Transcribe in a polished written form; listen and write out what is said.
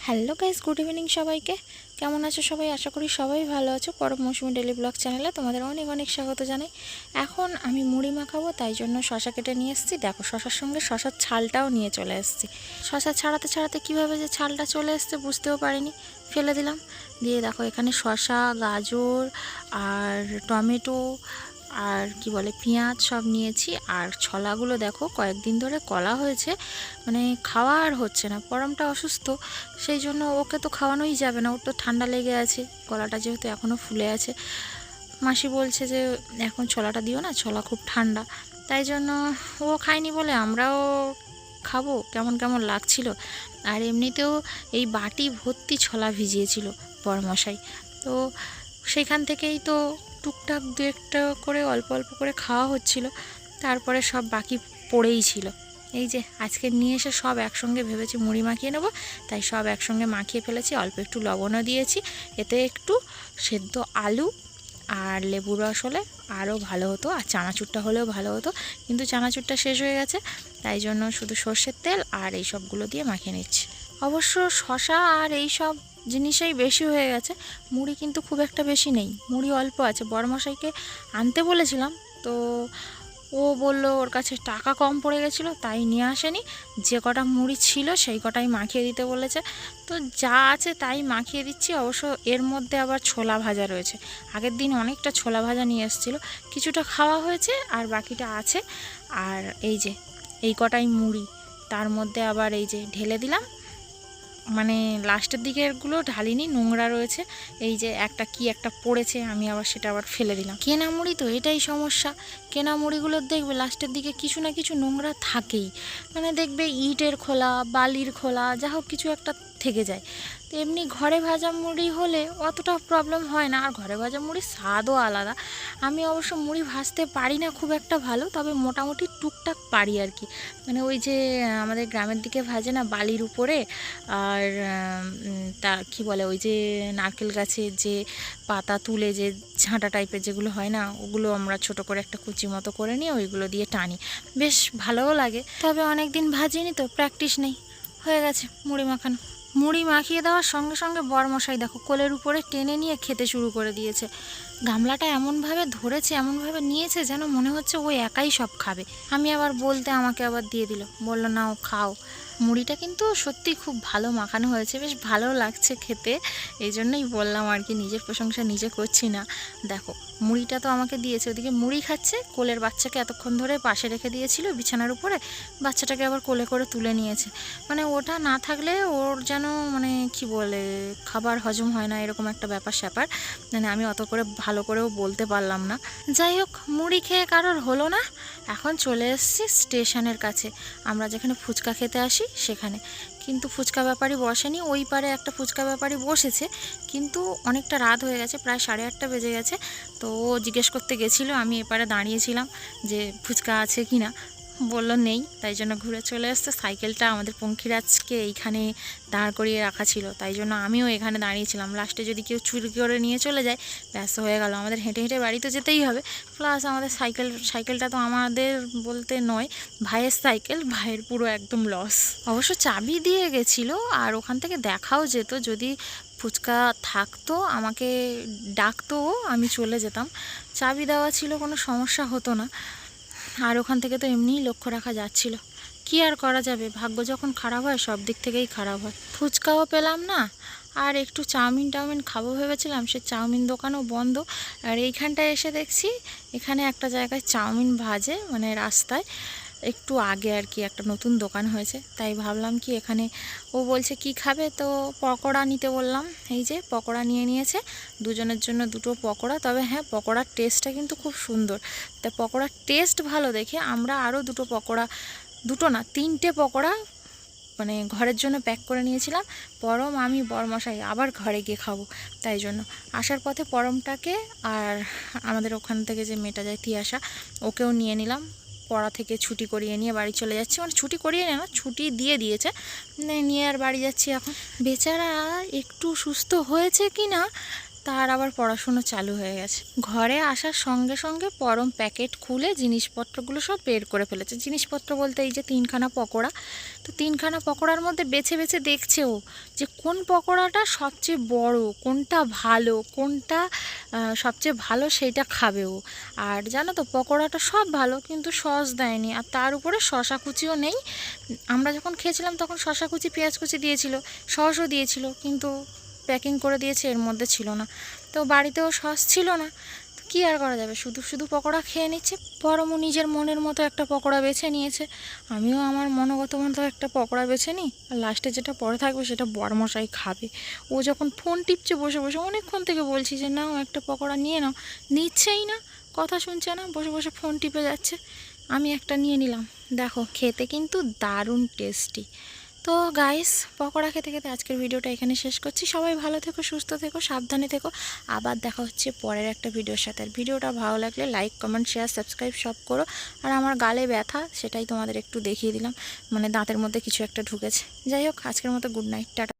Hello guys, good evening সবাইকে। কেমন আছো সবাই? আশা করি সবাই ভালো আছো। পরব মৌসুমি ডেলি ব্লগ চ্যানেলে তোমাদের অনেক অনেক স্বাগত জানাই। এখন আমি মুড়ি মাখাবো, তাই জন্য শশা কেটে নিয়ে এসেছি। দেখো, শশার সঙ্গে শশার ছালটাও নিয়ে চলে এসেছি। শশা ছাড়াতে ছাড়াতে কীভাবে যে ছালটা চলে এসছে বুঝতেও পারিনি, ফেলে দিলাম। দিয়ে দেখো, এখানে শশা, গাজর আর টমেটো আর কি বলে পেঁয়াজ সব নিয়েছি। আর ছলাগুলো দেখো, কয়েকদিন ধরে কলা হয়েছে, মানে খাওয়া আর হচ্ছে না। পরমটা অসুস্থ, সেই জন্য ওকে তো খাওয়ানোই যাবে না, ওর তো ঠান্ডা লেগে আছে, গলাটা যেহেতু এখনও ফুলে আছে। মাসি বলছে যে এখন ছোলাটা দিও না, ছোলা খুব ঠান্ডা। তাই জন্য ও খায়নি বলে আমরাও খাবো, কেমন কেমন লাগছিল। আর এমনিতেও এই বাটি ভর্তি ছোলা ভিজিয়েছিল বরমশাই, তো সেখান থেকেই তো টুকটাক দু একটা করে অল্প অল্প করে খাওয়া হচ্ছিল। তারপরে সব বাকি পড়েই ছিল। এই যে আজকে নিয়ে এসে সব একসঙ্গে ভেবেছি মুড়ি মাখিয়ে নেব, তাই সব একসঙ্গে মাখিয়ে ফেলেছি। অল্প একটু লবণও দিয়েছি, এতে একটু সেদ্ধ আলু আর লেবু রস হলে আরও ভালো হতো, আর চানাচুরটা হলেও ভালো হতো, কিন্তু চানাচুরটা শেষ হয়ে গেছে, তাই জন্য শুধু সর্ষের তেল আর এই সবগুলো দিয়ে মাখিয়ে নিচ্ছি। অবশ্য শশা আর এই সব জিনিসই বেশি হয়ে গেছে, মুড়ি কিন্তু খুব একটা বেশি নেই, মুড়ি অল্প আছে। বড়মশাইকে আনতে বলেছিলাম, তো ও বলল ওর কাছে টাকা কম পড়ে গেছিলো, তাই নিয়ে আসেনি। যে কটা মুড়ি ছিল সেই কটাই মাখিয়ে দিতে বলেছে, তো যা আছে তাই মাখিয়ে দিচ্ছি। অবশ্য এর মধ্যে আবার ছোলা ভাজা রয়েছে, আগের দিন অনেকটা ছোলা ভাজা নিয়ে এসেছিলো, কিছুটা খাওয়া হয়েছে আর বাকিটা আছে। আর এই যে এই কটাই মুড়ি, তার মধ্যে আবার এই যে ঢেলে দিলাম, মানে লাস্টের দিকেরগুলো ঢালিনি, নোংরা রয়েছে। এই যে একটা পড়েছে, আমি আবার সেটা আবার ফেলে দিলাম। কেনা মুড়ি তো এটাই সমস্যা, কেনা মুড়িগুলোর দেখবে লাস্টের দিকে কিছু না কিছু নোংরা থাকেই, মানে দেখবে ইটের খোলা, বালির খোলা, যা হোক কিছু একটা থেকে যায়। তো এমনি ঘরে ভাজা মুড়ি হলে অতটা প্রবলেম হয় না, আর ঘরে ভাজা মুড়ির স্বাদও আলাদা। আমি অবশ্য মুড়ি ভাজতে পারি না খুব একটা ভালো, তবে মোটামুটি টুকটাক পারি আর কি। মানে ওই যে আমাদের গ্রামের দিকে ভাজে না বালির উপরে, আর তা কী বলে, ওই যে নারকেল গাছের যে পাতা তুলে যে ঝাঁটা টাইপের যেগুলো হয় না, ওগুলো আমরা ছোট করে একটা কুচি মতো করে নিয়ে ওইগুলো দিয়ে টানি, বেশ ভালোও লাগে। তবে অনেক দিন ভাজিনি তো, প্র্যাকটিস নেই। হয়ে গেছে মুড়ি মাখানো। মুড়ি মাখিয়ে দেওয়ার সঙ্গে সঙ্গে বরমশাই দেখো কোলের উপরে টেনে নিয়ে খেতে শুরু করে দিয়েছে। গামলাটা এমনভাবে ধরেছে, এমনভাবে নিয়েছে যেন মনে হচ্ছে ও একাই সব খাবে। আমি আবার বলতে আমাকে আবার দিয়ে দিল, বলল না ও খাও। মুড়িটা কিন্তু সত্যি খুব ভালো মাখানো হয়েছে, বেশ ভালো লাগছে খেতে, এই জন্যই বললাম আর কি, নিজের প্রশংসা নিজে করছি না। দেখো মুড়িটা তো আমাকে দিয়েছে, ওদিকে মুড়ি খাচ্ছে, কোলের বাচ্চাকে এতক্ষণ ধরে পাশে রেখে দিয়েছিল বিছানার উপরে, বাচ্চাটাকে আবার কোলে করে তুলে নিয়েছে। মানে ওটা না থাকলে ওর যেন মানে কি বলে খাবার হজম হয় না, এরকম একটা ব্যাপার স্যাপার, মানে আমি অত করে ভালো করেও বলতে পারলাম না। যাই হোক, মুড়ি খেয়ে কারোর হলো না, এখন চলে এসেছি স্টেশনের কাছে, আমরা যেখানে ফুচকা খেতে আসি সেখানে। কিন্তু ফুচকা ব্যাপারী বসেনি, ওই পারে একটা ফুচকা ব্যাপারী বসেছে, কিন্তু অনেকটা রাত হয়ে গেছে, প্রায় 8:30 বেজে গেছে। তো ও জিজ্ঞেস করতে গেছিলো, আমি এপারে দাঁড়িয়েছিলাম যে ফুচকা আছে কি না, বললো নেই, তাই জন্য ঘুরে চলে আসতে। সাইকেলটা আমাদের পঙ্খিরাজকে এইখানে দাঁড় করিয়ে রাখা ছিল, তাই জন্য আমিও এখানে দাঁড়িয়েছিলাম। লাস্টে যদি কেউ চুরি করে নিয়ে চলে যায়, ব্যস্ত হয়ে গেল, আমাদের হেঁটে হেঁটে বাড়ি তো যেতেই হবে। প্লাস আমাদের সাইকেলটা তো আমাদের বলতে নয়, ভাইয়ের সাইকেল, ভাইয়ের পুরো একদম লস। অবশ্য চাবি দিয়ে গেছিলো, আর ওখান থেকে দেখাও যেত, যদি ফুচকা থাকতো আমাকে ডাকতো, আমি চলে যেতাম। চাবি দেওয়া ছিল, কোনো সমস্যা হতো না। আর ওখান থেকে তো এমনিই লক্ষ্য রাখা যাচ্ছিল, কি আর করা যাবে, ভাগ্য যখন খারাপ হয় সব দিক থেকেই খারাপ হয়। ফুচকাও পেলাম না, আর একটু চাউমিন খাবো ভেবেছিলাম, সে চাউমিন দোকানও বন্ধ। আর এইখানটায় এসে দেখছি এখানে একটা জায়গায় চাউমিন ভাজে, মানে রাস্তায় একটু আগে আর কি একটা নতুন দোকান হয়েছে, তাই ভাবলাম কি এখানে, ও বলছে কি খাবে, তো পকোড়া নিতে বললাম। এই যে পকোড়া নিয়ে নিয়েছে, দুজনের জন্য দুটো পকোড়া। তবে হ্যাঁ, পকোড়ার টেস্টটা কিন্তু খুব সুন্দর, তা পকোড়ার টেস্ট ভালো দেখে আমরা আরও দুটো পকোড়া, দুটো না 3টে পকোড়া মানে ঘরের জন্য প্যাক করে নিয়েছিলাম। পরম আমি বরমশাই আবার ঘরে গিয়ে খাবো, তাই জন্য আসার পথে পরমটাকে আর আমাদের ওখান থেকে যে মেয়েটা যায় তিয়াশা, ওকেও নিয়ে নিলাম। পড়া থেকে ছুটি করিয়ে নিয়ে বাড়ি চলে যাচ্ছি, মানে ছুটি করিয়ে না, ছুটি দিয়ে দিয়েছে, নিয়ে আর বাড়ি যাচ্ছি এখন। বেচারা একটু সুস্থ হয়েছে কি না তার আবার পড়াশুনো চালু হয়ে গেছে। ঘরে আসার সঙ্গে সঙ্গে পরম প্যাকেট খুলে জিনিসপত্রগুলো সব বের করে ফেলেছে। জিনিসপত্র বলতে এই যে 3খানা পকোড়া, তো 3খানা পকোড়ার মধ্যে বেছে বেছে দেখছে ও যে কোন পকোড়াটা সবচেয়ে বড়, কোনটা ভালো, কোনটা সবচেয়ে ভালো সেইটা খাবে ও। আর জানো তো পকোড়াটা সব ভালো, কিন্তু সস দেয়নি, আর তার উপরে শশা কুচিও নেই। আমরা যখন খেয়েছিলাম তখন শশা কুচি পেঁয়াজ কুচি দিয়েছিল, সসও দিয়েছিল, কিন্তু প্যাকিং করে দিয়েছে এর মধ্যে ছিল না। তো বাড়িতেও সস ছিল না, তো কী আর করা যাবে, শুধু শুধু পকোড়া খেয়ে নিচ্ছে। পরমও নিজের মনের মতো একটা পকোড়া বেছে নিয়েছে, আমিও আমার মনোগত মতো একটা পকোড়া বেছে নিই, আর লাস্টে যেটা পরে থাকবে সেটা বরমশাই খাবে। ও যখন ফোন টিপছে বসে বসে, অনেকক্ষণ থেকে বলছি যে নাও একটা পকোড়া নিয়ে নাও, নিচ্ছেই না, কথা শুনছে না, বসে বসে ফোন টিপে যাচ্ছে। আমি একটা নিয়ে নিলাম, দেখো খেতে কিন্তু দারুণ টেস্টি। তো গাইস, পকোড়া খেতে খেতে আজকের ভিডিওটা এখানে শেষ করছি। সবাই ভালো থেকো, সুস্থ থেকো, সাবধানে থেকো। আবার দেখা হচ্ছে পরের একটা ভিডিওর সাথে। আর ভিডিওটা ভালো লাগলে লাইক, কমেন্ট, শেয়ার, সাবস্ক্রাইব সব করো। আর আমার গালে ব্যথা, সেটাই তোমাদের একটু দেখিয়ে দিলাম, মানে দাঁতের মধ্যে কিছু একটা ঢুকেছে। যাই হোক, আজকের মতো গুড নাইট, টাটা।